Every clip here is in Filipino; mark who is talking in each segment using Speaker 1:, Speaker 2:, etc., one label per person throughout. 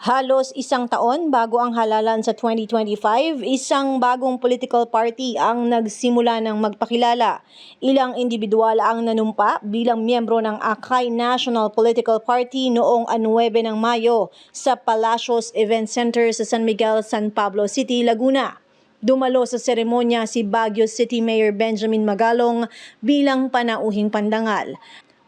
Speaker 1: Halos isang taon bago ang halalan sa 2025, isang bagong political party ang nagsimula ng magpakilala. Ilang individual ang nanumpa bilang miyembro ng Akay National Political Party noong 9 ng Mayo sa Palacios Event Center sa San Miguel, San Pablo City, Laguna. Dumalo sa seremonya si Baguio City Mayor Benjamin Magalong bilang panauhing pandangal.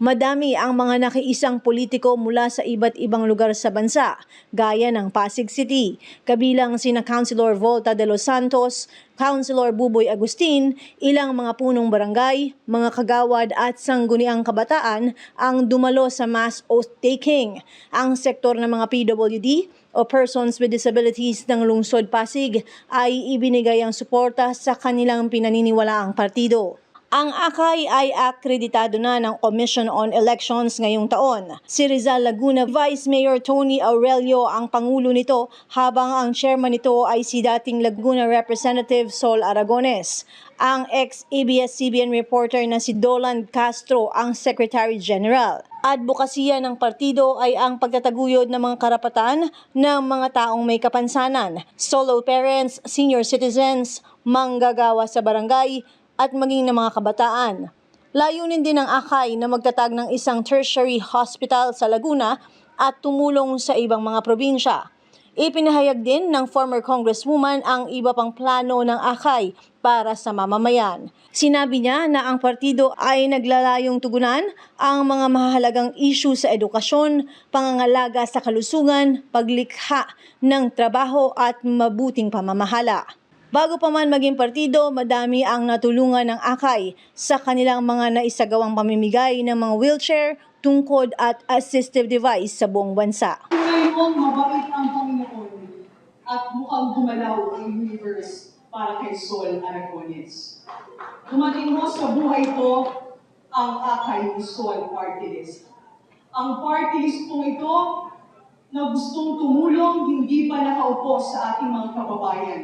Speaker 1: Madami ang mga nakiisang politiko mula sa iba't ibang lugar sa bansa, gaya ng Pasig City, kabilang sina Councilor Volta de los Santos, Councilor Buboy Agustin, ilang mga punong barangay, mga kagawad at sangguniang kabataan ang dumalo sa mass oath-taking. Ang sektor ng mga PWD o Persons with Disabilities ng Lungsod Pasig ay ibinigay ang suporta sa kanilang pinaniniwalaang partido. Ang Akay ay akreditado na ng Commission on Elections ngayong taon. Si Rizal Laguna Vice Mayor Tony Aurelio ang pangulo nito, habang ang chairman nito ay si dating Laguna Representative Sol Aragones. Ang ex-ABS-CBN reporter na si Dolan Castro ang Secretary General. Advokasya ng partido ay ang pagtataguyod ng mga karapatan ng mga taong may kapansanan, solo parents, senior citizens, manggagawa sa barangay, at maging ng mga kabataan. Layunin din ng Akay na magtatag ng isang tertiary hospital sa Laguna at tumulong sa ibang mga probinsya. Ipinahayag din ng former congresswoman ang iba pang plano ng Akay para sa mamamayan. Sinabi niya na ang partido ay naglalayong tugunan ang mga mahalagang issue sa edukasyon, pangangalaga sa kalusugan, paglikha ng trabaho at mabuting pamamahala. Bago pa man maging partido, madami ang natulungan ng Akay sa kanilang mga naisagawang pamimigay ng mga wheelchair, tungkod at assistive device sa buong bansa.
Speaker 2: Ngayon, mabait ang Panginoon at mukhang gumalaw ang universe para kay Sol Aragones. Dumating mo sa buhay ko ang Akay ni Sol Party List. Ang party list kong ito na gustong tumulong hindi pa nakaupo sa ating mga kababayan.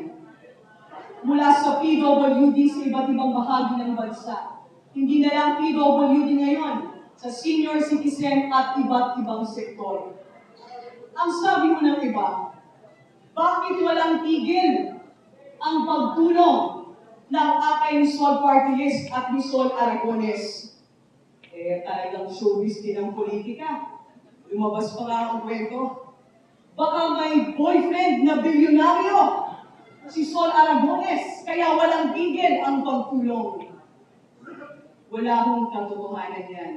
Speaker 2: Mula sa PWD sa iba't ibang bahagi ng bansa. Hindi na lang PWD ngayon, sa senior citizen at iba't ibang sektor. Ang sabi mo ng iba, bakit walang tigil ang pagtulong ng Akay ni Sol Party List at ni Sol Aragones? Talagang showbiz din ang politika. Lumabas pa nga ang kwento. Baka may boyfriend na bilyonaryo si Sol Aragones, kaya walang tigil ang pagtulong. Wala hong katotohanan yan.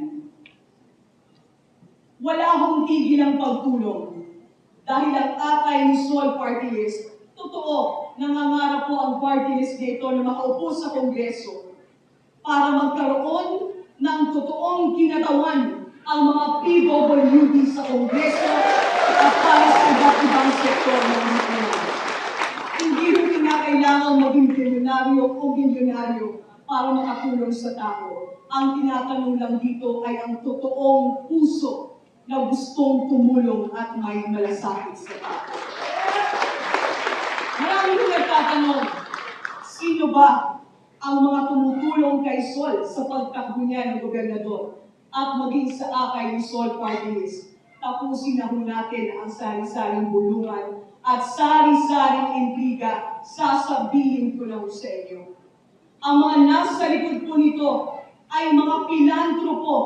Speaker 2: Wala hong tigil ang pagtulong. Dahil ang Akay ni Sol Party List, totoo, nangangarap po ang party list dito na makaupo sa Kongreso para magkaroon ng totoong kinatawan ang mga PWD sa Kongreso at para sa iba't ibang sektor ng lipunan. Hindi rin kinakailangan maging bilyonaryo o bilyonaryo para makatulong sa tao. Ang tinatanong lang dito ay ang totoong puso na gustong tumulong at may malasakit sa tao. Maraming nagtatanong, sino ba ang mga tumutulong kay Sol sa pagtakbo niya ng gobernador at maging sa Akay ni Sol Party List? Tapusin na ho natin ang sari-saring bulungan at sari-saring intriga, sasabihin ko na sa inyo. Ang mga nasa likod po nito ay mga pilantropo,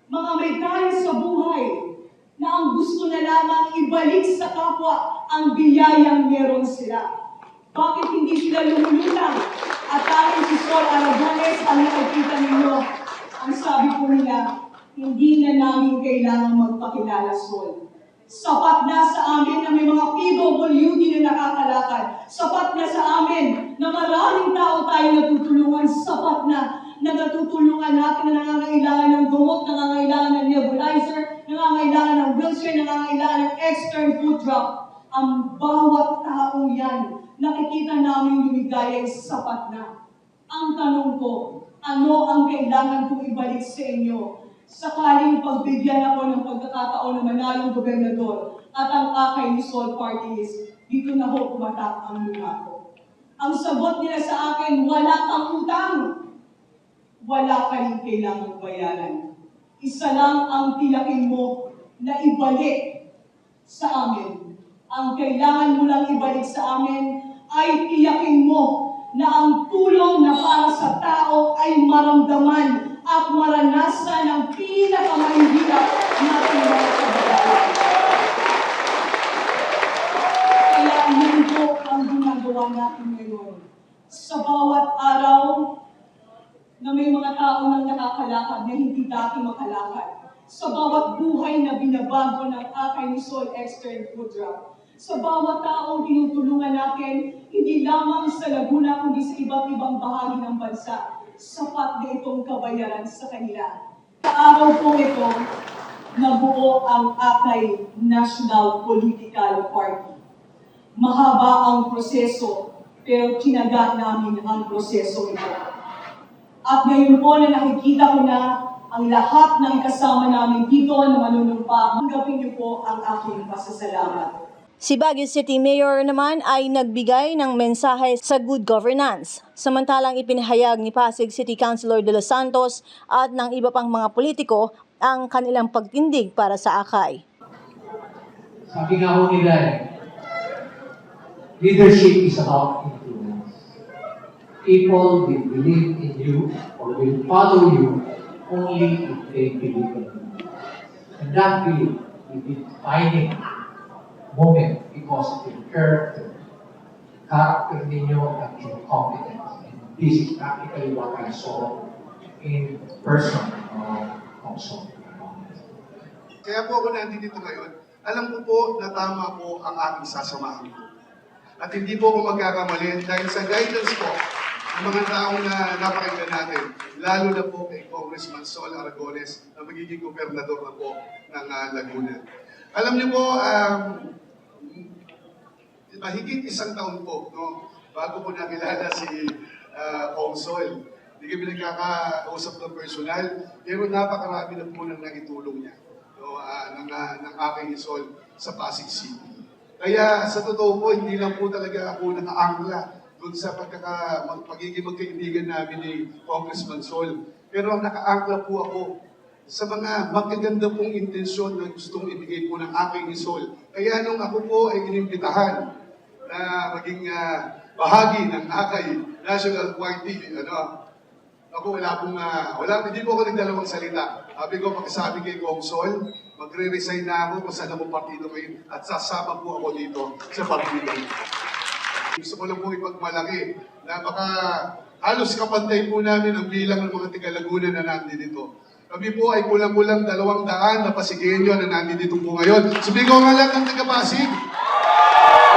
Speaker 2: mga may tayo sa buhay na ang gusto na lamang ibalik sa kapwa ang biyayang meron sila. Bakit hindi sila lumulutang? At tanging si Sol Aragones ang nakikita ninyo. Ang sabi po nila, hindi na namin kailangang magpakilala, Sol. Sapat na sa amin na may mga PWD na nakakalakad. Sapat na sa amin na maraming tao tayo natutulungan. Sapat na natutulungan natin na nangangailangan ng gamot, nangangailangan ng nebulizer, nangangailangan ng wheelchair, nangangailangan ng extern food drop. Ang bawat taong yan, nakikita namin lumigaya ay sapat na. Ang tanong ko, ano ang kailangan kong ibalik sa inyo? Sakaling pagbigyan ako ng pagkakataon na manalong gobernador at ang Akay ni Sol Party List, dito na ho pumatak ang mula ko. Ang sagot nila sa akin, wala kang utang. Wala kayong kailangang bayaran. Isa lang ang tilakin mo na ibalik sa amin. Ang kailangan mo lang ibalik sa amin ay tiyakin mo na ang tulong na para sa tao ay maramdaman at maranasan ng pinakamahihirap natin mga kababayan. Kaya yun po ang ginagawa natin ngayon. Sa bawat araw na may mga tao nang nakakalakad na hindi dati makalakad. Sa bawat buhay na binabago ng Akay ni Sol Extern Food Drop. Sa bawat taong tinutulungan natin, hindi lamang sa Laguna kundi sa iba't ibang bahagi ng bansa. Sapat na itong kabayaran sa kanila. Sa araw po ito, nabuo ang Akay National Political Party. Mahaba ang proseso, pero tinaga namin ang proseso ito. At ngayon po na nakikita ko na ang lahat ng kasama namin dito na manunumpa, tanggapin niyo po ang aking pasasalamat.
Speaker 1: Si Baguio City Mayor naman ay nagbigay ng mensahe sa good governance. Samantalang ipinahayag ni Pasig City Councilor De Los Santos at ng iba pang mga politiko ang kanilang pagtindig para sa Akay.
Speaker 3: Sabi nga ho nila, leadership is about influence. People will believe in you or will follow you only if they believe in you. And that belief will be defining moment because of your character ninyo at your competence. And this is practically what I saw in person also.
Speaker 4: Kaya po ako nandito ngayon, alam ko po na tama po ang aking sasamahan ko. At hindi po ako magkakamali dahil sa guidance po ng mga taong na napakinggan natin, lalo na po kay Congressman Sol Aragones na magiging gobernador na po ng Laguna. Alam niyo po, mahigit isang taon po, no, bago po nakilala si Kong Sol. Hindi kami nagkakausap ng personal, pero napakarami na po nang naitulong niya, no, ng aking Sol sa Pasig City. Kaya sa totoo po, hindi lang po talaga ako nakaangla doon sa pagiging magkaibigan namin ni Congressman Sol. Pero nakaangla po ako sa mga magaganda pong intensyon na gustong ibigay po ng aking Sol. Kaya nung ako po ay inimbitahan na maging bahagi ng Akay National Party, ako hindi po ako nagdalawang salita. Sabi ko, pakisabi kay Kong Sol, magre-resign na ako kung saan ako partido ngayon at sasama po ako dito sa partido. Gusto ko lang po ipagmalaki na baka halos kapantay po namin ang bilang ng mga taga-Laguna na nandito. Kami po ay kulang-kulang 200 na Pasigueño na nandito po ngayon. Sabi ko nga lang ng taga-Pasig,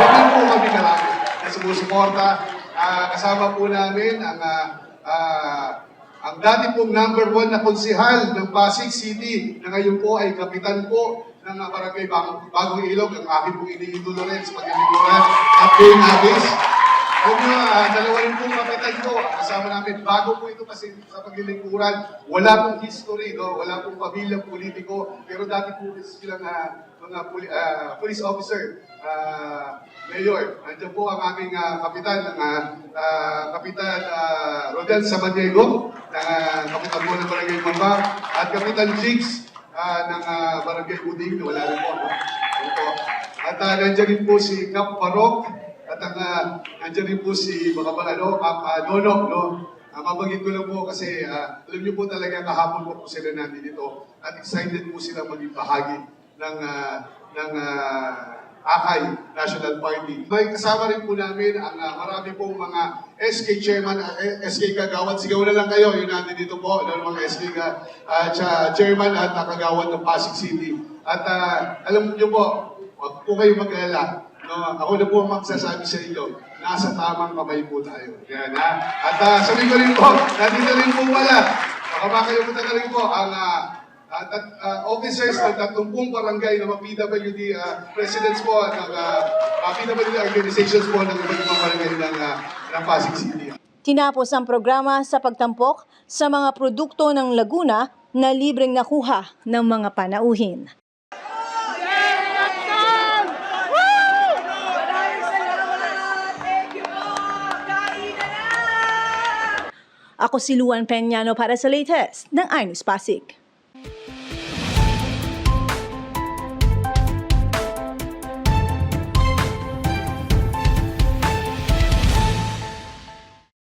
Speaker 4: ganyan po kami karami na sumusuporta. Kasama po namin ang dati pong number 1 na konsihal ng Pasig City na ngayon po ay kapitan po ng Barangay Bagong Ilog, ang aking pong iniidolo rin sa pag-iliguran at Dane Avis. Dalawa rin pong kapitan ko, kasama namin. Bago po ito kasi sa paglilingkuran, wala pong history, no? Wala pong pamilyang politiko, pero dati po silang mga police officer, mayor. Nandiyan po ang aming kapitan, Kapitan Rodel Samaniego, kapitan po ng Barangay Mamba, at Kapitan Jigs ng Barangay Uding, wala rin po. At nandiyan rin po si Cap Parok, at nandiyan rin po si Kap Nono, no? Mabagin ko lang po kasi alam niyo po talaga kahapon po sila nandito at excited po sila maging bahagi ng Akay National Party. May kasama rin po namin ang marami pong mga SK Chairman, SK Kagawad. Sigaw na lang kayo, yun nandito po, mga SK Chairman at Kagawad ng Pasig City. At alam niyo po, huwag po kayo mag-alala. No, ako na po ang magsasabi sa inyo, nasa tamang kamay po tayo. Yan, ha? At sabi ko rin po, nandito rin po pala, makalimutan na rin po ang officers ng 30 barangay ng mga PWD presidents po, ng PWD organizations po ng iba't ibang barangay ng Pasig City.
Speaker 1: Tinapos ang programa sa pagtampok sa mga produkto ng Laguna na libreng nakuha ng mga panauhin. Ako si Luan Peñano para sa latest ng iNews Pasig.